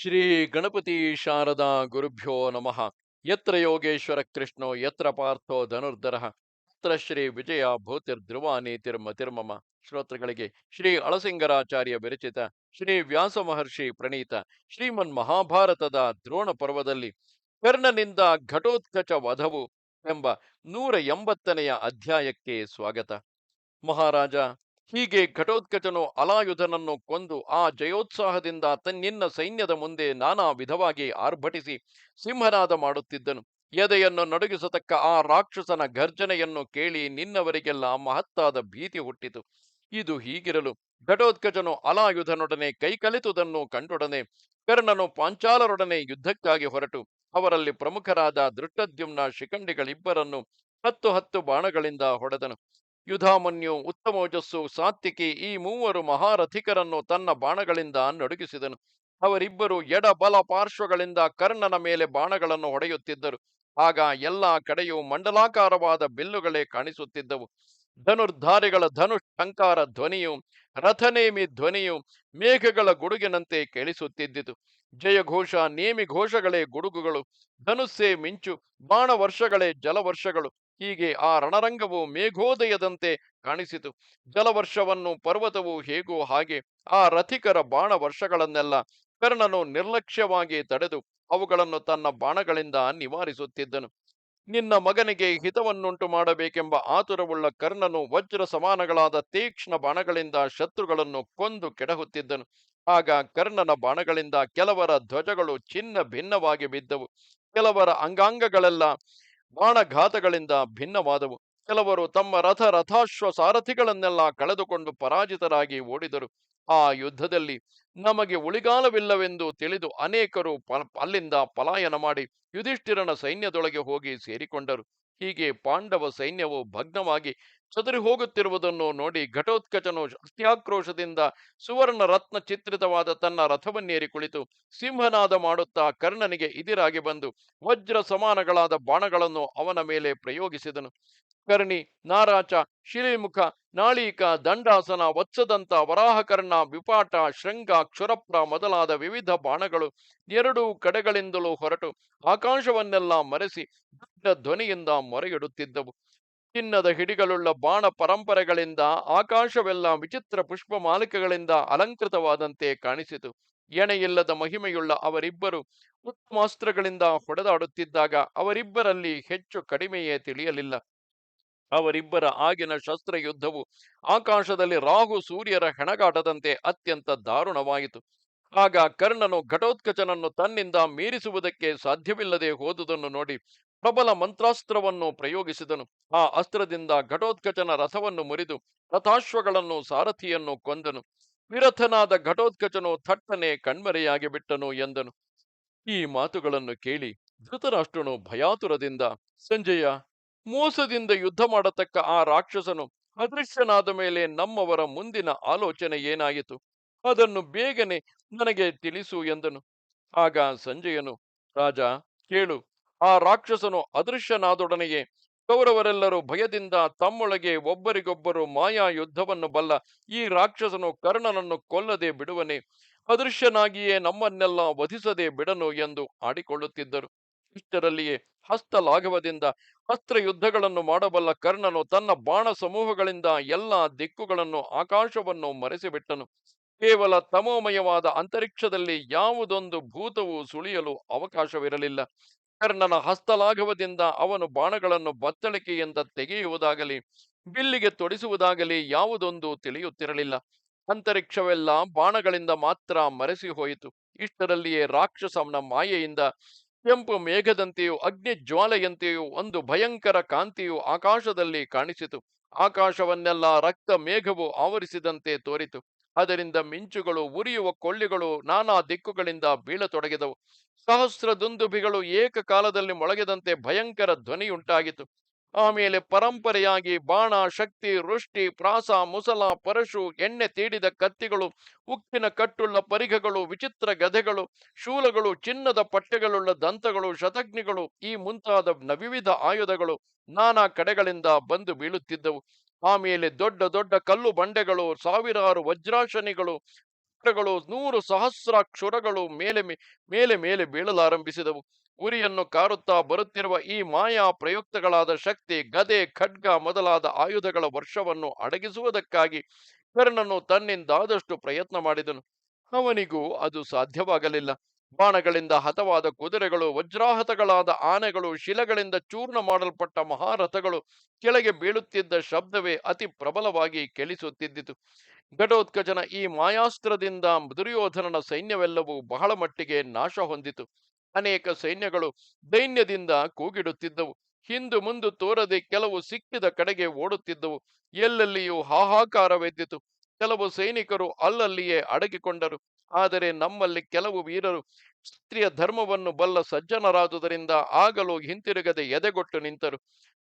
ಶ್ರೀ ಗಣಪತಿ ಶಾರದಾ ಗುರುಭ್ಯೋ ನಮಃ. ಯತ್ರ ಯೋಗೇಶ್ವರ ಕೃಷ್ಣೋ ಯತ್ರ ಪಾರ್ಥೋ ಧನುರ್ಧರಃ ತತ್ರ ಶ್ರೀ ವಿಜಯ ಭೂತಿರ್ಧ್ರುವ ನೀತಿರ್ಮತಿರ್ಮಮ. ಶ್ರೋತೃಗಳಿಗೆ ಶ್ರೀ ಅಳಸಿಂಗರಾಚಾರ್ಯ ವಿರಚಿತ ಶ್ರೀ ವ್ಯಾಸ ಮಹರ್ಷಿ ಪ್ರಣೀತ ಶ್ರೀಮನ್ ಮಹಾಭಾರತದ ದ್ರೋಣ ಪರ್ವದಲ್ಲಿ ಕರ್ಣನಿಂದ ಘಟೋತ್ಕಚ ವಧವು ಎಂಬ 180ನೆಯ ಅಧ್ಯಾಯಕ್ಕೆ ಸ್ವಾಗತ. ಮಹಾರಾಜ, ಹೀಗೆ ಘಟೋತ್ಕಚನು ಅಲಾಯುಧನನ್ನು ಕೊಂದು ಆ ಜಯೋತ್ಸಾಹದಿಂದ ತನ್ನಿನ್ನ ಸೈನ್ಯದ ಮುಂದೆ ನಾನಾ ವಿಧವಾಗಿ ಆರ್ಭಟಿಸಿ ಸಿಂಹನಾದ ಮಾಡುತ್ತಿದ್ದನು. ಎದೆಯನ್ನು ನಡುಗಿಸತಕ್ಕ ಆ ರಾಕ್ಷಸನ ಗರ್ಜನೆಯನ್ನು ಕೇಳಿ ನಿನ್ನವರಿಗೆಲ್ಲ ಮಹತ್ತಾದ ಭೀತಿ ಹುಟ್ಟಿತು. ಇದು ಹೀಗಿರಲು ಘಟೋತ್ಕಚನು ಅಲಾಯುಧನೊಡನೆ ಕೈಕಲಿತುದನ್ನು ಕಂಡೊಡನೆ ಕರ್ಣನು ಪಾಂಚಾಲರೊಡನೆ ಯುದ್ಧಕ್ಕಾಗಿ ಹೊರಟು ಅವರಲ್ಲಿ ಪ್ರಮುಖರಾದ ದೃಷ್ಟದ್ಯುಮ್ನ ಶಿಖಂಡಿಗಳಿಬ್ಬರನ್ನು 10 ಬಾಣಗಳಿಂದ ಹೊಡೆದನು. ಯುಧಾಮನ್ಯು, ಉತ್ತಮೋಜಸ್ಸು, ಸಾತ್ವಿಕಿ ಈ ಮೂವರು ಮಹಾರಥಿಕರನ್ನು ತನ್ನ ಬಾಣಗಳಿಂದ ನಡುಗಿಸಿದನು. ಅವರಿಬ್ಬರು ಎಡ ಬಲ ಪಾರ್ಶ್ವಗಳಿಂದ ಕರ್ಣನ ಮೇಲೆ ಬಾಣಗಳನ್ನು ಹೊಡೆಯುತ್ತಿದ್ದರು. ಆಗ ಎಲ್ಲಾ ಕಡೆಯೂ ಮಂಡಲಾಕಾರವಾದ ಬಿಲ್ಲುಗಳೇ ಕಾಣಿಸುತ್ತಿದ್ದವು. ಧನುರ್ಧಾರಿಗಳ ಧನುಷ್ಠಂಕಾರ ಧ್ವನಿಯು, ರಥನೇಮಿ ಧ್ವನಿಯು ಮೇಘಗಳ ಗುಡುಗಿನಂತೆ ಕೇಳಿಸುತ್ತಿದ್ದಿತು. ಜಯಘೋಷ, ನೇಮಿ ಘೋಷಗಳೇ ಗುಡುಗುಗಳು, ಧನುಸ್ಸೇ ಮಿಂಚು, ಬಾಣ ವರ್ಷಗಳೇ ಜಲವರ್ಷಗಳು. ಹೀಗೆ ಆ ರಣರಂಗವು ಮೇಘೋದಯದಂತೆ ಕಾಣಿಸಿತು. ಜಲವರ್ಷವನ್ನು ಪರ್ವತವು ಹೇಗೋ ಹಾಗೆ ಆ ರಥಿಕರ ಬಾಣ ವರ್ಷಗಳನ್ನೆಲ್ಲ ಕರ್ಣನು ನಿರ್ಲಕ್ಷ್ಯವಾಗಿ ತಡೆದು ಅವುಗಳನ್ನು ತನ್ನ ಬಾಣಗಳಿಂದ ನಿವಾರಿಸುತ್ತಿದ್ದನು. ನಿನ್ನ ಮಗನಿಗೆ ಹಿತವನ್ನುಂಟು ಮಾಡಬೇಕೆಂಬ ಆತುರವುಳ್ಳ ಕರ್ಣನು ವಜ್ರ ಸಮಾನಗಳಾದ ತೀಕ್ಷ್ಣ ಬಾಣಗಳಿಂದ ಶತ್ರುಗಳನ್ನು ಕೊಂದು ಕೆಡಹುತ್ತಿದ್ದನು. ಆಗ ಕರ್ಣನ ಬಾಣಗಳಿಂದ ಕೆಲವರ ಧ್ವಜಗಳು ಚಿನ್ನ ಭಿನ್ನವಾಗಿ ಬಿದ್ದವು. ಕೆಲವರ ಅಂಗಾಂಗಗಳೆಲ್ಲ ಬಾಣಘಾತಗಳಿಂದ ಭಿನ್ನವಾದವು. ಕೆಲವರು ತಮ್ಮ ರಥಾಶ್ವ ಸಾರಥಿಗಳನ್ನೆಲ್ಲ ಕಳೆದುಕೊಂಡು ಪರಾಜಿತರಾಗಿ ಓಡಿದರು. ಆ ಯುದ್ಧದಲ್ಲಿ ನಮಗೆ ಉಳಿಗಾಲವಿಲ್ಲವೆಂದು ತಿಳಿದು ಅನೇಕರು ಅಲ್ಲಿಂದ ಪಲಾಯನ ಮಾಡಿ ಯುಧಿಷ್ಠಿರನ ಸೈನ್ಯದೊಳಗೆ ಹೋಗಿ ಸೇರಿಕೊಂಡರು. ಹೀಗೆ ಪಾಂಡವ ಸೈನ್ಯವು ಭಗ್ನವಾಗಿ ಚದುರಿ ಹೋಗುತ್ತಿರುವುದನ್ನು ನೋಡಿ ಘಟೋತ್ಕಚನು ಅತ್ಯಾಕ್ರೋಶದಿಂದ ಸುವರ್ಣ ರತ್ನ ಚಿತ್ರಿತವಾದ ತನ್ನ ರಥವನ್ನೇರಿ ಕುಳಿತು ಸಿಂಹನಾದ ಮಾಡುತ್ತಾ ಕರ್ಣನಿಗೆ ಇದಿರಾಗಿ ಬಂದು ವಜ್ರ ಸಮಾನಗಳಾದ ಬಾಣಗಳನ್ನು ಅವನ ಮೇಲೆ ಪ್ರಯೋಗಿಸಿದನು. ಕರ್ಣಿ, ನಾರಾಚ, ಶಿಲಿಮುಖ, ನಾಳೀಕ, ದಂಡಾಸನ, ವತ್ಸದಂತ, ವರಾಹಕರ್ಣ, ವಿಪಾಟ, ಶೃಂಗ, ಕ್ಷುರಪ್ರ ಮೊದಲಾದ ವಿವಿಧ ಬಾಣಗಳು ಎರಡೂ ಕಡೆಗಳಿಂದಲೂ ಹೊರಟು ಆಕಾಶವನ್ನೆಲ್ಲ ಮರೆಸಿ ದೊಡ್ಡ ಧ್ವನಿಯಿಂದ ಮೊರೆಯಿಡುತ್ತಿದ್ದವು. ಚಿನ್ನದ ಹಿಡಿಗಳುಳ್ಳ ಬಾಣ ಪರಂಪರೆಗಳಿಂದ ಆಕಾಶವೆಲ್ಲ ವಿಚಿತ್ರ ಪುಷ್ಪ ಮಾಲಿಕೆಗಳಿಂದ ಅಲಂಕೃತವಾದಂತೆ ಕಾಣಿಸಿತು. ಎಣೆಯಿಲ್ಲದ ಮಹಿಮೆಯುಳ್ಳ ಅವರಿಬ್ಬರು ಉತ್ತಮಾಸ್ತ್ರಗಳಿಂದ ಹೊಡೆದಾಡುತ್ತಿದ್ದಾಗ ಅವರಿಬ್ಬರಲ್ಲಿ ಹೆಚ್ಚು ಕಡಿಮೆಯೇ ತಿಳಿಯಲಿಲ್ಲ. ಅವರಿಬ್ಬರ ಆಗಿನ ಶಸ್ತ್ರಯುದ್ಧವು ಆಕಾಶದಲ್ಲಿ ರಾಹು ಸೂರ್ಯರ ಹೆಣಗಾಟದಂತೆ ಅತ್ಯಂತ ದಾರುಣವಾಯಿತು. ಆಗ ಕರ್ಣನು ಘಟೋತ್ಕಚನನ್ನು ತನ್ನಿಂದ ಮೀರಿಸುವುದಕ್ಕೆ ಸಾಧ್ಯವಿಲ್ಲದೆ ಹೋದುದನ್ನು ನೋಡಿ ಪ್ರಬಲ ಮಂತ್ರಾಸ್ತ್ರವನ್ನು ಪ್ರಯೋಗಿಸಿದನು. ಆ ಅಸ್ತ್ರದಿಂದ ಘಟೋತ್ಕಚನ ರಥವನ್ನು ಮುರಿದು ರಥಾಶ್ವಗಳನ್ನು ಸಾರಥಿಯನ್ನು ಕೊಂದನು. ವಿರಥನಾದ ಘಟೋತ್ಕಚನು ಥಟ್ಟನೆ ಕಣ್ಮರೆಯಾಗಿ ಬಿಟ್ಟನು ಎಂದನು. ಈ ಮಾತುಗಳನ್ನು ಕೇಳಿ ಧೃತರಾಷ್ಟ್ರನು ಭಯಾತುರದಿಂದ, ಸಂಜಯ, ಮೋಸದಿಂದ ಯುದ್ಧ ಮಾಡತಕ್ಕ ಆ ರಾಕ್ಷಸನು ಅದೃಶ್ಯನಾದ ಮೇಲೆ ನಮ್ಮವರ ಮುಂದಿನ ಆಲೋಚನೆ ಏನಾಯಿತು? ಅದನ್ನು ಬೇಗನೆ ನನಗೆ ತಿಳಿಸು ಎಂದನು. ಆಗ ಸಂಜಯನು, ರಾಜ, ಕೇಳು. ಆ ರಾಕ್ಷಸನು ಅದೃಶ್ಯನಾದೊಡನೆಯೇ ಕೌರವರೆಲ್ಲರೂ ಭಯದಿಂದ ತಮ್ಮೊಳಗೆ ಒಬ್ಬರಿಗೊಬ್ಬರು ಮಾಯಾ ಯುದ್ಧವನ್ನು ಬಲ್ಲ ಈ ರಾಕ್ಷಸನು ಕರ್ಣನನ್ನು ಕೊಲ್ಲದೆ ಬಿಡುವನೆ, ಅದೃಶ್ಯನಾಗಿಯೇ ನಮ್ಮನ್ನೆಲ್ಲ ವಧಿಸದೆ ಬಿಡನು ಎಂದು ಆಡಿಕೊಳ್ಳುತ್ತಿದ್ದರು. ಇಷ್ಟರಲ್ಲಿಯೇ ಹಸ್ತಲಾಘವದಿಂದ ಅಸ್ತ್ರಯುದ್ಧಗಳನ್ನು ಮಾಡಬಲ್ಲ ಕರ್ಣನು ತನ್ನ ಬಾಣ ಸಮೂಹಗಳಿಂದ ಎಲ್ಲಾ ದಿಕ್ಕುಗಳನ್ನು ಆಕಾಶವನ್ನು ಮರೆಸಿಬಿಟ್ಟನು. ಕೇವಲ ತಮೋಮಯವಾದ ಅಂತರಿಕ್ಷದಲ್ಲಿ ಯಾವುದೊಂದು ಭೂತವು ಸುಳಿಯಲು ಅವಕಾಶವಿರಲಿಲ್ಲ. ಕರ್ಣನ ಹಸ್ತಲಾಘವದಿಂದ ಅವನು ಬಾಣಗಳನ್ನು ಬತ್ತಳಿಕೆಯಿಂದ ತೆಗೆಯುವುದಾಗಲಿ ಬಿಲ್ಲಿಗೆ ತೊಡಿಸುವುದಾಗಲಿ ಯಾವುದೊಂದು ತಿಳಿಯುತ್ತಿರಲಿಲ್ಲ. ಅಂತರಿಕ್ಷವೆಲ್ಲ ಬಾಣಗಳಿಂದ ಮಾತ್ರ ಮರೆಸಿ ಹೋಯಿತು. ಇಷ್ಟರಲ್ಲಿಯೇ ರಾಕ್ಷಸನ ಮಾಯೆಯಿಂದ ಕೆಂಪು ಮೇಘದಂತೆಯೂ ಅಗ್ನಿ ಜ್ವಾಲೆಯಂತೆಯೂ ಒಂದು ಭಯಂಕರ ಕಾಂತಿಯು ಆಕಾಶದಲ್ಲಿ ಕಾಣಿಸಿತು. ಆಕಾಶವನ್ನೆಲ್ಲ ರಕ್ತ ಮೇಘವು ಆವರಿಸಿದಂತೆ ತೋರಿತು. ಅದರಿಂದ ಮಿಂಚುಗಳು, ಉರಿಯುವ ಕೊಳ್ಳಿಗಳು ನಾನಾ ದಿಕ್ಕುಗಳಿಂದ ಬೀಳತೊಡಗಿದವು. ಸಹಸ್ರ ದುಂದುಭಿಗಳು ಏಕಕಾಲದಲ್ಲಿ ಮೊಳಗಿದಂತೆ ಭಯಂಕರ ಧ್ವನಿಯುಂಟಾಗಿತು. ಆಮೇಲೆ ಪರಂಪರೆಯಾಗಿ ಬಾಣ, ಶಕ್ತಿ, ವೃಷ್ಟಿ, ಪ್ರಾಸ, ಮುಸಲ, ಪರಶು, ಎಣ್ಣೆ ತೀಡಿದ ಕತ್ತಿಗಳು, ಉಕ್ಕಿನ ಕಟ್ಟುಳ್ಳ ಪರಿಘಗಳು, ವಿಚಿತ್ರ ಗದೆಗಳು, ಶೂಲಗಳು, ಚಿನ್ನದ ಪಟ್ಟೆಗಳುಳ್ಳ ದಂತಗಳು, ಶತಘ್ನಿಗಳು ಈ ಮುಂತಾದ ವಿವಿಧ ಆಯುಧಗಳು ನಾನಾ ಕಡೆಗಳಿಂದ ಬಂದು ಬೀಳುತ್ತಿದ್ದವು. ಆಮೇಲೆ ದೊಡ್ಡ ದೊಡ್ಡ ಕಲ್ಲು ಬಂಡೆಗಳು, ಸಾವಿರಾರು ವಜ್ರಾಶನಿಗಳು, ಚಕ್ರಗಳು 100 ಸಹಸ್ರಾಕ್ಷರಗಳು ಮೇಲೆ ಮೇಲೆ ಬೀಳಲಾರಂಭಿಸಿದವು. ಉರಿಯನ್ನು ಕಾರುತ್ತಾ ಬರುತ್ತಿರುವ ಈ ಮಾಯಾ ಪ್ರಯುಕ್ತಗಳಾದ ಶಕ್ತಿ, ಗದೆ, ಖಡ್ಗ ಮೊದಲಾದ ಆಯುಧಗಳ ವರ್ಷವನ್ನು ಅಡಗಿಸುವುದಕ್ಕಾಗಿ ಕರ್ಣನು ತನ್ನಿಂದಾದಷ್ಟು ಪ್ರಯತ್ನ ಮಾಡಿದನು. ಅವನಿಗೂ ಅದು ಸಾಧ್ಯವಾಗಲಿಲ್ಲ. ಬಾಣಗಳಿಂದ ಹತವಾದ ಕುದುರೆಗಳು, ವಜ್ರಾಹತಗಳಾದ ಆನೆಗಳು, ಶಿಲೆಗಳಿಂದ ಚೂರ್ಣ ಮಾಡಲ್ಪಟ್ಟ ಮಹಾರಥಗಳು ಕೆಳಗೆ ಬೀಳುತ್ತಿದ್ದ ಶಬ್ದವೇ ಅತಿ ಪ್ರಬಲವಾಗಿ ಕೇಳಿಸುತ್ತಿದ್ದಿತು. ಘಟೋತ್ಕಚನ ಈ ಮಾಯಾಸ್ತ್ರದಿಂದ ದುರ್ಯೋಧನನ ಸೈನ್ಯವೆಲ್ಲವೂ ಬಹಳ ಮಟ್ಟಿಗೆ ನಾಶ ಹೊಂದಿತು. ಅನೇಕ ಸೈನ್ಯಗಳು ದೈನ್ಯದಿಂದ ಕೂಗಿಡುತ್ತಿದ್ದವು. ಹಿಂದು ಮುಂದು ತೋರದೆ ಕೆಲವು ಸಿಕ್ಕಿದ ಕಡೆಗೆ ಓಡುತ್ತಿದ್ದವು. ಎಲ್ಲೆಲ್ಲಿಯೂ ಹಾಹಾಕಾರವೆದ್ದಿತು. ಕೆಲವು ಸೈನಿಕರು ಅಲ್ಲಲ್ಲಿಯೇ ಅಡಗಿಕೊಂಡರು. ಆದರೆ ನಮ್ಮಲ್ಲಿ ಕೆಲವು ವೀರರು ಕ್ಷತ್ರಿಯ ಧರ್ಮವನ್ನು ಬಲ್ಲ ಸಜ್ಜನರಾದುದರಿಂದ ಆಗಲೂ ಹಿಂತಿರುಗದೆ ಎದೆಗೊಟ್ಟು ನಿಂತರು.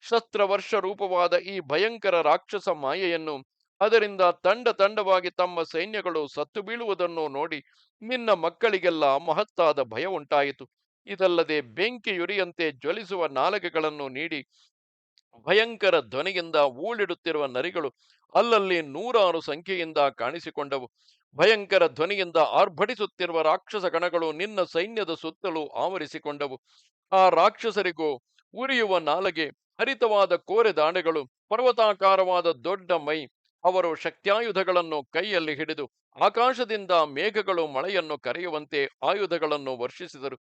ಶಸ್ತ್ರವರ್ಷ ರೂಪವಾದ ಈ ಭಯಂಕರ ರಾಕ್ಷಸ ಮಾಯೆಯನ್ನು, ಅದರಿಂದ ತಂಡ ತಂಡವಾಗಿ ತಮ್ಮ ಸೈನ್ಯಗಳು ಸತ್ತು ಬೀಳುವುದನ್ನು ನೋಡಿ ನಿನ್ನ ಮಕ್ಕಳಿಗೆಲ್ಲ ಮಹತ್ತಾದ ಭಯ ಉಂಟಾಯಿತು. ಇದಲ್ಲದೆ ಬೆಂಕಿಯುರಿಯಂತೆ ಜ್ವಲಿಸುವ ನಾಲಗೆಗಳನ್ನು ನೀಡಿ ಭಯಂಕರ ಧ್ವನಿಯಿಂದ ಊಳಿಡುತ್ತಿರುವ ನರಿಗಳು ಅಲ್ಲಲ್ಲಿ ನೂರಾರು ಸಂಖ್ಯೆಯಿಂದ ಕಾಣಿಸಿಕೊಂಡವು. ಭಯಂಕರ ಧ್ವನಿಯಿಂದ ಆರ್ಭಟಿಸುತ್ತಿರುವ ರಾಕ್ಷಸ ಗಣಗಳು ನಿನ್ನ ಸೈನ್ಯದ ಸುತ್ತಲೂ ಆವರಿಸಿಕೊಂಡವು. ಆ ರಾಕ್ಷಸರಿಗೂ ಉರಿಯುವ ನಾಲಗೆ, ಹರಿತವಾದ ಕೋರೆ ದಾಂಡೆಗಳು, ಪರ್ವತಾಕಾರವಾದ ದೊಡ್ಡ ಮೈ. ಅವರು ಶಕ್ತ್ಯಾಯುಧಗಳನ್ನು ಕೈಯಲ್ಲಿ ಹಿಡಿದು ಆಕಾಶದಿಂದ ಮೇಘಗಳು ಮಳೆಯನ್ನು ಕರೆಯುವಂತೆ ಆಯುಧಗಳನ್ನು ವರ್ಷಿಸಿದರು.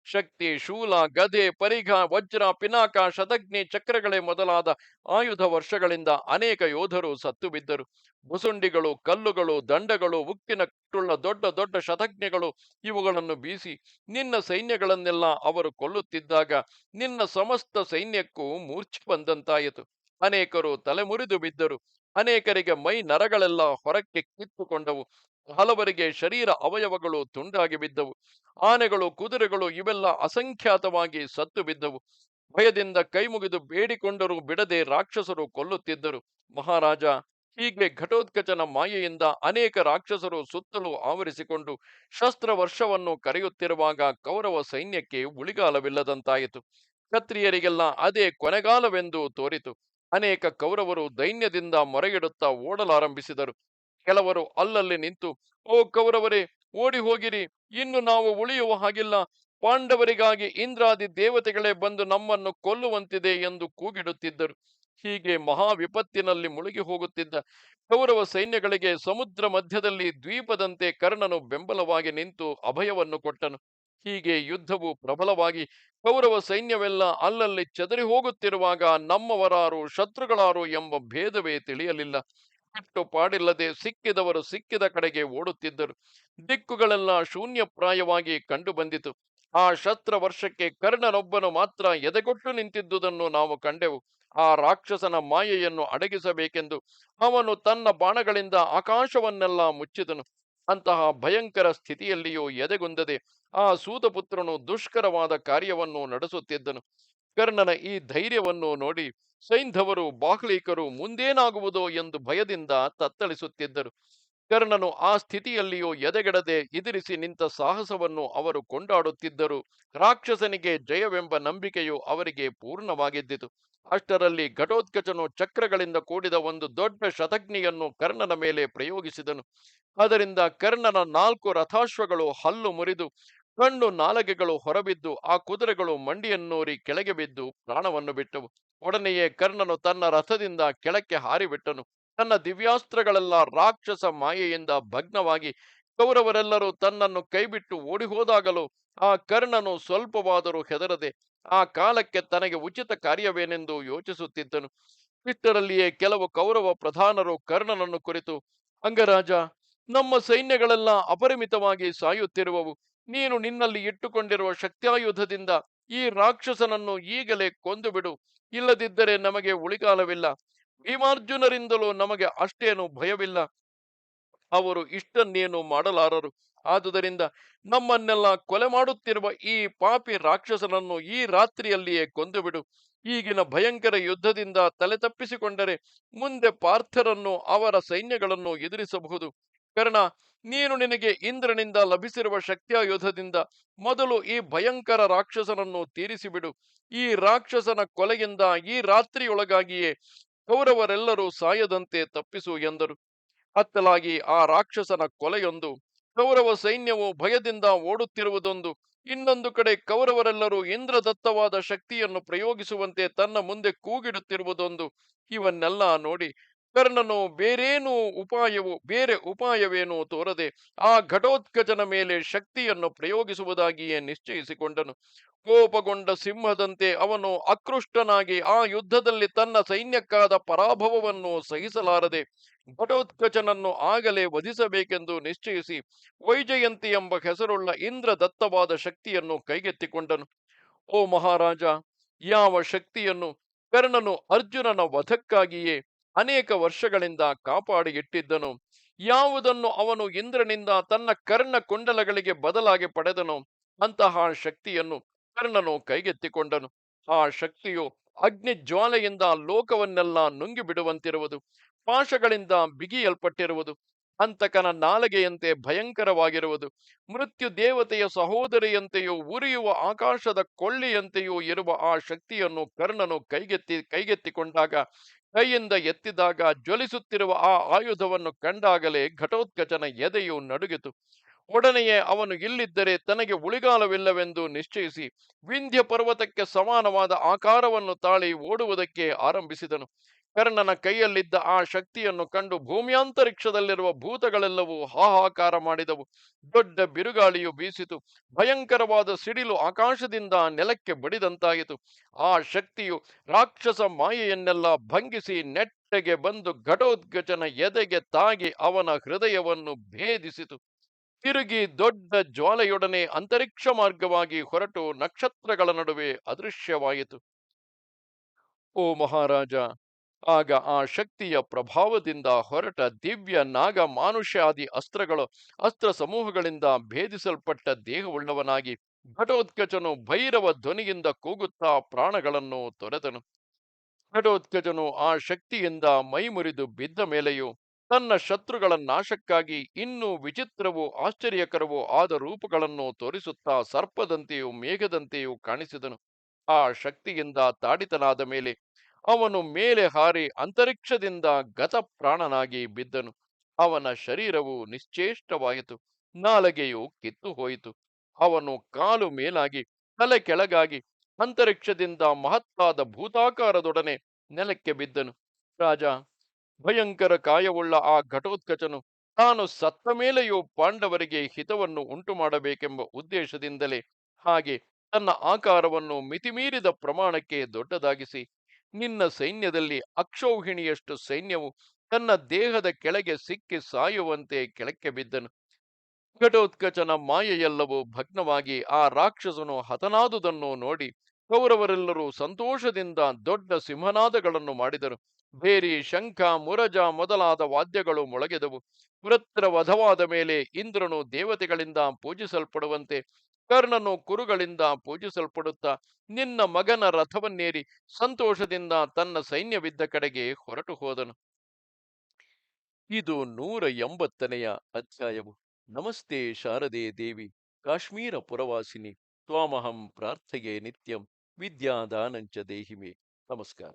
ಶಕ್ತಿ, ಶೂಲ, ಗದೆ, ಪರಿಘ, ವಜ್ರ, ಪಿನಾಕ, ಶತಘ್ನಿ, ಚಕ್ರಗಳೇ ಮೊದಲಾದ ಆಯುಧ ವರ್ಷಗಳಿಂದ ಅನೇಕ ಯೋಧರು ಸತ್ತು ಬಿದ್ದರು. ಮುಸುಂಡಿಗಳು, ಕಲ್ಲುಗಳು, ದಂಡಗಳು, ಉಕ್ಕಿನ ಕಟ್ಟುಳ್ಳ ದೊಡ್ಡ ದೊಡ್ಡ ಶತಘ್ನಿಗಳು ಇವುಗಳನ್ನು ಬೀಸಿ ನಿನ್ನ ಸೈನ್ಯಗಳನ್ನೆಲ್ಲ ಅವರು ಕೊಲ್ಲುತ್ತಿದ್ದಾಗ ನಿನ್ನ ಸಮಸ್ತ ಸೈನ್ಯಕ್ಕೂ ಮೂರ್ಛೆ ಬಂದಂತಾಯಿತು. ಅನೇಕರು ತಲೆಮುರಿದು ಬಿದ್ದರು. ಅನೇಕರಿಗೆ ಮೈ ನರಗಳೆಲ್ಲ ಹೊರಕ್ಕೆ ಕಿತ್ತುಕೊಂಡವು. ಹಲವರಿಗೆ ಶರೀರ ಅವಯವಗಳು ತುಂಡಾಗಿ ಬಿದ್ದವು. ಆನೆಗಳು, ಕುದುರೆಗಳು ಇವೆಲ್ಲ ಅಸಂಖ್ಯಾತವಾಗಿ ಸತ್ತು ಬಿದ್ದವು. ಭಯದಿಂದ ಕೈಮುಗಿದು ಬೇಡಿಕೊಂಡರೂ ಬಿಡದೆ ರಾಕ್ಷಸರು ಕೊಲ್ಲುತ್ತಿದ್ದರು. ಮಹಾರಾಜ, ಹೀಗೆ ಘಟೋತ್ಕಚನ ಮಾಯೆಯಿಂದ ಅನೇಕ ರಾಕ್ಷಸರು ಸುತ್ತಲೂ ಆವರಿಸಿಕೊಂಡು ಶಸ್ತ್ರವರ್ಷವನ್ನು ಕರೆಯುತ್ತಿರುವಾಗ ಕೌರವ ಸೈನ್ಯಕ್ಕೆ ಉಳಿಗಾಲವಿಲ್ಲದಂತಾಯಿತು. ಕ್ಷತ್ರಿಯರಿಗೆಲ್ಲ ಅದೇ ಕೊನೆಗಾಲವೆಂದು ತೋರಿತು. ಅನೇಕ ಕೌರವರು ದೈನ್ಯದಿಂದ ಮೊರೆಯಿಡುತ್ತಾ ಓಡಲಾರಂಭಿಸಿದರು. ಕೆಲವರು ಅಲ್ಲಲ್ಲಿ ನಿಂತು, ಓ ಕೌರವರೇ, ಓಡಿ ಹೋಗಿರಿ, ಇನ್ನು ನಾವು ಉಳಿಯುವ ಹಾಗಿಲ್ಲ, ಪಾಂಡವರಿಗಾಗಿ ಇಂದ್ರಾದಿ ದೇವತೆಗಳೇ ಬಂದು ನಮ್ಮನ್ನು ಕೊಲ್ಲುವಂತಿದೆ ಎಂದು ಕೂಗಿಡುತ್ತಿದ್ದರು. ಹೀಗೆ ಮಹಾ ವಿಪತ್ತಿನಲ್ಲಿ ಮುಳುಗಿ ಹೋಗುತ್ತಿದ್ದ ಕೌರವ ಸೈನ್ಯಗಳಿಗೆ ಸಮುದ್ರ ಮಧ್ಯದಲ್ಲಿ ದ್ವೀಪದಂತೆ ಕರ್ಣನು ಬೆಂಬಲವಾಗಿ ನಿಂತು ಅಭಯವನ್ನು ಕೊಟ್ಟನು. ಹೀಗೆ ಯುದ್ಧವು ಪ್ರಬಲವಾಗಿ ಕೌರವ ಸೈನ್ಯವೆಲ್ಲ ಅಲ್ಲಲ್ಲಿ ಚದರಿ ಹೋಗುತ್ತಿರುವಾಗ ನಮ್ಮವರಾರು ಶತ್ರುಗಳಾರು ಎಂಬ ಭೇದವೇ ತಿಳಿಯಲಿಲ್ಲ. ಬಿಟ್ಟು ಪಾಡಿಲ್ಲದೆ ಸಿಕ್ಕಿದವರು ಸಿಕ್ಕಿದ ಕಡೆಗೆ ಓಡುತ್ತಿದ್ದರು. ದಿಕ್ಕುಗಳೆಲ್ಲ ಶೂನ್ಯಪ್ರಾಯವಾಗಿ ಕಂಡು ಬಂದಿತು. ಆ ಶಸ್ತ್ರ ವರ್ಷಕ್ಕೆ ಕರ್ಣನೊಬ್ಬನು ಮಾತ್ರ ಎದೆಗೊಟ್ಟು ನಿಂತಿದ್ದುದನ್ನು ನಾವು ಕಂಡೆವು. ಆ ರಾಕ್ಷಸನ ಮಾಯೆಯನ್ನು ಅಡಗಿಸಬೇಕೆಂದು ಅವನು ತನ್ನ ಬಾಣಗಳಿಂದ ಆಕಾಶವನ್ನೆಲ್ಲ ಮುಚ್ಚಿದನು. ಅಂತಹ ಭಯಂಕರ ಸ್ಥಿತಿಯಲ್ಲಿಯೂ ಎದೆಗುಂದದೆ ಆ ಸೂತಪುತ್ರನು ದುಷ್ಕರವಾದ ಕಾರ್ಯವನ್ನು ನಡೆಸುತ್ತಿದ್ದನು. ಕರ್ಣನ ಈ ಧೈರ್ಯವನ್ನು ನೋಡಿ ಸೈಂಧವರು, ಬಾಹ್ಲೀಕರು ಮುಂದೇನಾಗುವುದೋ ಎಂದು ಭಯದಿಂದ ತತ್ತಳಿಸುತ್ತಿದ್ದರು. ಕರ್ಣನು ಆ ಸ್ಥಿತಿಯಲ್ಲಿಯೂ ಎದೆಗೆಡದೆ ಎದುರಿಸಿ ನಿಂತ ಸಾಹಸವನ್ನು ಅವರು ಕೊಂಡಾಡುತ್ತಿದ್ದರು. ರಾಕ್ಷಸನಿಗೆ ಜಯವೆಂಬ ನಂಬಿಕೆಯು ಅವರಿಗೆ ಪೂರ್ಣವಾಗಿದ್ದಿತು. ಅಷ್ಟರಲ್ಲಿ ಘಟೋತ್ಕಚನು ಚಕ್ರಗಳಿಂದ ಕೂಡಿದ ಒಂದು ದೊಡ್ಡ ಶತಘ್ನಿಯನ್ನು ಕರ್ಣನ ಮೇಲೆ ಪ್ರಯೋಗಿಸಿದನು. ಅದರಿಂದ ಕರ್ಣನ 4 ರಥಾಶ್ವಗಳು ಹಲ್ಲು ಮುರಿದು ಕಣ್ಣು ನಾಲಗೆಗಳು ಹೊರಬಿದ್ದು ಆ ಕುದುರೆಗಳು ಮಂಡಿಯನ್ನೂರಿ ಕೆಳಗೆ ಬಿದ್ದು ಪ್ರಾಣವನ್ನು ಬಿಟ್ಟವು. ಒಡನೆಯೇ ಕರ್ಣನು ತನ್ನ ರಥದಿಂದ ಕೆಳಕ್ಕೆ ಹಾರಿಬಿಟ್ಟನು. ತನ್ನ ದಿವ್ಯಾಸ್ತ್ರಗಳೆಲ್ಲ ರಾಕ್ಷಸ ಮಾಯೆಯಿಂದ ಭಗ್ನವಾಗಿ ಕೌರವರೆಲ್ಲರೂ ತನ್ನನ್ನು ಕೈಬಿಟ್ಟು ಓಡಿ ಹೋದಾಗಲೂ ಆ ಕರ್ಣನು ಸ್ವಲ್ಪವಾದರೂ ಹೆದರದೆ ಆ ಕಾಲಕ್ಕೆ ತನಗೆ ಉಚಿತ ಕಾರ್ಯವೇನೆಂದು ಯೋಚಿಸುತ್ತಿದ್ದನು. ಇಷ್ಟರಲ್ಲಿಯೇ ಕೆಲವು ಕೌರವ ಪ್ರಧಾನರು ಕರ್ಣನನ್ನು ಕುರಿತು, ಅಂಗರಾಜ, ನಮ್ಮ ಸೈನ್ಯಗಳೆಲ್ಲ ಅಪರಿಮಿತವಾಗಿ ಸಾಯುತ್ತಿರುವವು. ನೀನು ನಿನ್ನಲ್ಲಿ ಇಟ್ಟುಕೊಂಡಿರುವ ಶಕ್ತ್ಯಾಯುಧದಿಂದ ಈ ರಾಕ್ಷಸನನ್ನು ಈಗಲೇ ಕೊಂದು ಬಿಡು, ಇಲ್ಲದಿದ್ದರೆ ನಮಗೆ ಉಳಿಗಾಲವಿಲ್ಲ. ಭೀಮಾರ್ಜುನರಿಂದಲೂ ನಮಗೆ ಅಷ್ಟೇನು ಭಯವಿಲ್ಲ. ಅವರು ಇಷ್ಟನ್ನೇನು ಮಾಡಲಾರರು. ಆದುದರಿಂದ ನಮ್ಮನ್ನೆಲ್ಲ ಕೊಲೆ ಮಾಡುತ್ತಿರುವ ಈ ಪಾಪಿ ರಾಕ್ಷಸನನ್ನು ಈ ರಾತ್ರಿಯಲ್ಲಿಯೇ ಕೊಂದು ಬಿಡು. ಈಗಿನ ಭಯಂಕರ ಯುದ್ಧದಿಂದ ತಲೆ ತಪ್ಪಿಸಿಕೊಂಡರೆ ಮುಂದೆ ಪಾರ್ಥರನ್ನು ಅವರ ಸೈನ್ಯಗಳನ್ನು ಎದುರಿಸಬಹುದು. ಕರ್ಣ, ನೀನು ನಿನಗೆ ಇಂದ್ರನಿಂದ ಲಭಿಸಿರುವ ಶಕ್ತ್ಯಾಯುಧದಿಂದ ಮೊದಲು ಈ ಭಯಂಕರ ರಾಕ್ಷಸನನ್ನು ತೀರಿಸಿಬಿಡು. ಈ ರಾಕ್ಷಸನ ಕೊಲೆಯಿಂದ ಈ ರಾತ್ರಿಯೊಳಗಾಗಿಯೇ ಕೌರವರೆಲ್ಲರೂ ಸಾಯದಂತೆ ತಪ್ಪಿಸು ಎಂದರು. ಅತ್ತಲಾಗಿ ಆ ರಾಕ್ಷಸನ ಕೊಲೆಯೊಂದು ಕೌರವ ಸೈನ್ಯವು ಭಯದಿಂದ ಓಡುತ್ತಿರುವುದೊಂದು, ಇನ್ನೊಂದು ಕಡೆ ಕೌರವರೆಲ್ಲರೂ ಇಂದ್ರದತ್ತವಾದ ಶಕ್ತಿಯನ್ನು ಪ್ರಯೋಗಿಸುವಂತೆ ತನ್ನ ಮುಂದೆ ಕೂಗಿಡುತ್ತಿರುವುದೊಂದು. ಇವನ್ನೆಲ್ಲ ನೋಡಿ ಕರ್ಣನು ಬೇರೆ ಉಪಾಯವೇನೂ ತೋರದೆ ಆ ಘಟೋತ್ಕಚನ ಮೇಲೆ ಶಕ್ತಿಯನ್ನು ಪ್ರಯೋಗಿಸುವುದಾಗಿಯೇ ನಿಶ್ಚಯಿಸಿಕೊಂಡನು. ಕೋಪಗೊಂಡ ಸಿಂಹದಂತೆ ಅವನು ಆಕೃಷ್ಟನಾಗಿ ಆ ಯುದ್ಧದಲ್ಲಿ ತನ್ನ ಸೈನ್ಯಕ್ಕಾದ ಪರಾಭವವನ್ನು ಸಹಿಸಲಾರದೆ ಘಟೋತ್ಕಚನನ್ನು ಆಗಲೇ ವಧಿಸಬೇಕೆಂದು ನಿಶ್ಚಯಿಸಿ ವೈಜಯಂತಿ ಎಂಬ ಹೆಸರುಳ್ಳ ಇಂದ್ರದತ್ತವಾದ ಶಕ್ತಿಯನ್ನು ಕೈಗೆತ್ತಿಕೊಂಡನು. ಓ ಮಹಾರಾಜ, ಯಾವ ಶಕ್ತಿಯನ್ನು ಕರ್ಣನು ಅರ್ಜುನನ ವಧಕ್ಕಾಗಿಯೇ ಅನೇಕ ವರ್ಷಗಳಿಂದ ಕಾಪಾಡಿ ಇಟ್ಟಿದ್ದನು, ಯಾವುದನ್ನು ಅವನು ಇಂದ್ರನಿಂದ ತನ್ನ ಕರ್ಣ ಕುಂಡಲಗಳಿಗೆ ಬದಲಾಗಿ ಪಡೆದನು, ಅಂತಹ ಶಕ್ತಿಯನ್ನು ಕರ್ಣನು ಕೈಗೆತ್ತಿಕೊಂಡನು. ಆ ಶಕ್ತಿಯು ಅಗ್ನಿ ಜ್ವಾಲೆಯಿಂದ ಲೋಕವನ್ನೆಲ್ಲ ನುಂಗಿ ಬಿಡುವಂತಿರುವುದು, ಪಾಶಗಳಿಂದ ಬಿಗಿಯಲ್ಪಟ್ಟಿರುವುದು, ಅಂತಕನ ನಾಲಗೆಯಂತೆ ಭಯಂಕರವಾಗಿರುವುದು, ಮೃತ್ಯು ದೇವತೆಯ ಸಹೋದರಿಯಂತೆಯೂ ಉರಿಯುವ ಆಕಾಶದ ಕೊಳ್ಳಿಯಂತೆಯೂ ಇರುವ ಆ ಶಕ್ತಿಯನ್ನು ಕರ್ಣನು ಕೈಗೆತ್ತಿಕೊಂಡಾಗ, ಕೈಯಿಂದ ಎತ್ತಿದಾಗ ಜ್ವಲಿಸುತ್ತಿರುವ ಆ ಆಯುಧವನ್ನು ಕಂಡಾಗಲೇ ಘಟೋತ್ಕಚನ ಎದೆಯು ನಡುಗಿತು. ಒಡನೆಯೇ ಅವನು ಇಲ್ಲಿದ್ದರೆ ತನಗೆ ಉಳಿಗಾಲವಿಲ್ಲವೆಂದು ನಿಶ್ಚಯಿಸಿ ವಿಂಧ್ಯ ಪರ್ವತಕ್ಕೆ ಸಮಾನವಾದ ಆಕಾರವನ್ನು ತಾಳಿ ಓಡುವುದಕ್ಕೆ ಆರಂಭಿಸಿದನು. ಕರ್ಣನ ಕೈಯಲ್ಲಿದ್ದ ಆ ಶಕ್ತಿಯನ್ನು ಕಂಡು ಭೂಮ್ಯಾಂತರಿಕ್ಷದಲ್ಲಿರುವ ಭೂತಗಳೆಲ್ಲವೂ ಹಾಹಾಕಾರ ಮಾಡಿದವು. ದೊಡ್ಡ ಬಿರುಗಾಳಿಯು ಬೀಸಿತು. ಭಯಂಕರವಾದ ಸಿಡಿಲು ಆಕಾಶದಿಂದ ನೆಲಕ್ಕೆ ಬಡಿದಂತಾಯಿತು. ಆ ಶಕ್ತಿಯು ರಾಕ್ಷಸ ಮಾಯೆಯನ್ನೆಲ್ಲ ಭಂಗಿಸಿ ನೆಟ್ಟಗೆ ಬಂದು ಘಟೋತ್ಕಚನ ಎದೆಗೆ ತಾಗಿ ಅವನ ಹೃದಯವನ್ನು ಭೇದಿಸಿತು. ತಿರುಗಿ ದೊಡ್ಡ ಜ್ವಾಲೆಯೊಡನೆ ಅಂತರಿಕ್ಷ ಮಾರ್ಗವಾಗಿ ಹೊರಟು ನಕ್ಷತ್ರಗಳ ನಡುವೆ ಅದೃಶ್ಯವಾಯಿತು. ಓ ಮಹಾರಾಜ, ಆಗ ಆ ಶಕ್ತಿಯ ಪ್ರಭಾವದಿಂದ ಹೊರಟ ದಿವ್ಯ ನಾಗ ಮಾನುಷ್ಯಾದಿ ಅಸ್ತ್ರ ಸಮೂಹಗಳಿಂದ ಭೇದಿಸಲ್ಪಟ್ಟ ದೇಹವುಳ್ಳವನಾಗಿ ಘಟೋತ್ಕಚನು ಭೈರವ ಧ್ವನಿಯಿಂದ ಕೂಗುತ್ತಾ ಪ್ರಾಣಗಳನ್ನು ತೊರೆದನು. ಘಟೋತ್ಕಚನು ಆ ಶಕ್ತಿಯಿಂದ ಮೈಮುರಿದು ಬಿದ್ದ ಮೇಲೆಯೂ ತನ್ನ ಶತ್ರುಗಳ ನಾಶಕ್ಕಾಗಿ ಇನ್ನೂ ವಿಚಿತ್ರವೂ ಆಶ್ಚರ್ಯಕರವೂ ಆದ ರೂಪಗಳನ್ನು ತೋರಿಸುತ್ತಾ ಸರ್ಪದಂತೆಯೂ ಮೇಘದಂತೆಯೂ ಕಾಣಿಸಿದನು. ಆ ಶಕ್ತಿಯಿಂದ ತಾಡಿತನಾದ ಮೇಲೆ ಅವನು ಮೇಲೆ ಹಾರಿ ಅಂತರಿಕ್ಷದಿಂದ ಗತಪ್ರಾಣನಾಗಿ ಬಿದ್ದನು. ಅವನ ಶರೀರವು ನಿಶ್ಚೇಷ್ಟವಾಯಿತು, ನಾಲಗೆಯು ಕಿತ್ತು ಹೋಯಿತು. ಅವನು ಕಾಲು ಮೇಲಾಗಿ ತಲೆ ಕೆಳಗಾಗಿ ಅಂತರಿಕ್ಷದಿಂದ ಮಹತ್ತಾದ ಭೂತಾಕಾರದೊಡನೆ ನೆಲಕ್ಕೆ ಬಿದ್ದನು. ರಾಜ, ಭಯಂಕರ ಕಾಯವುಳ್ಳ ಆ ಘಟೋತ್ಕಚನು ತಾನು ಸತ್ತ ಮೇಲೆಯೂ ಪಾಂಡವರಿಗೆ ಹಿತವನ್ನು ಉಂಟು ಮಾಡಬೇಕೆಂಬ ಉದ್ದೇಶದಿಂದಲೇ ಹಾಗೆ ತನ್ನ ಆಕಾರವನ್ನು ಮಿತಿಮೀರಿದ ಪ್ರಮಾಣಕ್ಕೆ ದೊಡ್ಡದಾಗಿಸಿ ನಿನ್ನ ಸೈನ್ಯದಲ್ಲಿ ಅಕ್ಷೌಹಿಣಿಯಷ್ಟು ಸೈನ್ಯವು ತನ್ನ ದೇಹದ ಕೆಳಗೆ ಸಿಕ್ಕಿ ಸಾಯುವಂತೆ ಕೆಳಕ್ಕೆ ಬಿದ್ದನು. ಘಟೋತ್ಕಚನ ಮಾಯೆಯೆಲ್ಲವೂ ಭಗ್ನವಾಗಿ ಆ ರಾಕ್ಷಸನು ಹತನಾದುದನ್ನು ನೋಡಿ ಕೌರವರೆಲ್ಲರೂ ಸಂತೋಷದಿಂದ ದೊಡ್ಡ ಸಿಂಹನಾದಗಳನ್ನು ಮಾಡಿದರು. ಭೇರಿ, ಶಂಖ, ಮುರಜ ಮೊದಲಾದ ವಾದ್ಯಗಳು ಮೊಳಗಿದವು. ವೃತ್ರ ವಧವಾದ ಮೇಲೆ ಇಂದ್ರನು ದೇವತೆಗಳಿಂದ ಪೂಜಿಸಲ್ಪಡುವಂತೆ ಕರ್ಣನು ಕುರುಗಳಿಂದ ಪೂಜಿಸಲ್ಪಡುತ್ತಾ ನಿನ್ನ ಮಗನ ರಥವನ್ನೇರಿ ಸಂತೋಷದಿಂದ ತನ್ನ ಸೈನ್ಯವಿದ್ದ ಕಡೆಗೆ ಹೊರಟು ಹೋದನು. ಇದು 180ನೆಯ ಅಧ್ಯಾಯವು. ನಮಸ್ತೆ ಶಾರದೆ ದೇವಿ, ಕಾಶ್ಮೀರ ಪುರವಾಸಿನಿ, ತ್ವಾಮಹಂ ಪ್ರಾರ್ಥಯೆ ನಿತ್ಯಂ, ವಿದ್ಯಾದಾನಂಚ ದೇಹಿಮೆ. ನಮಸ್ಕಾರ.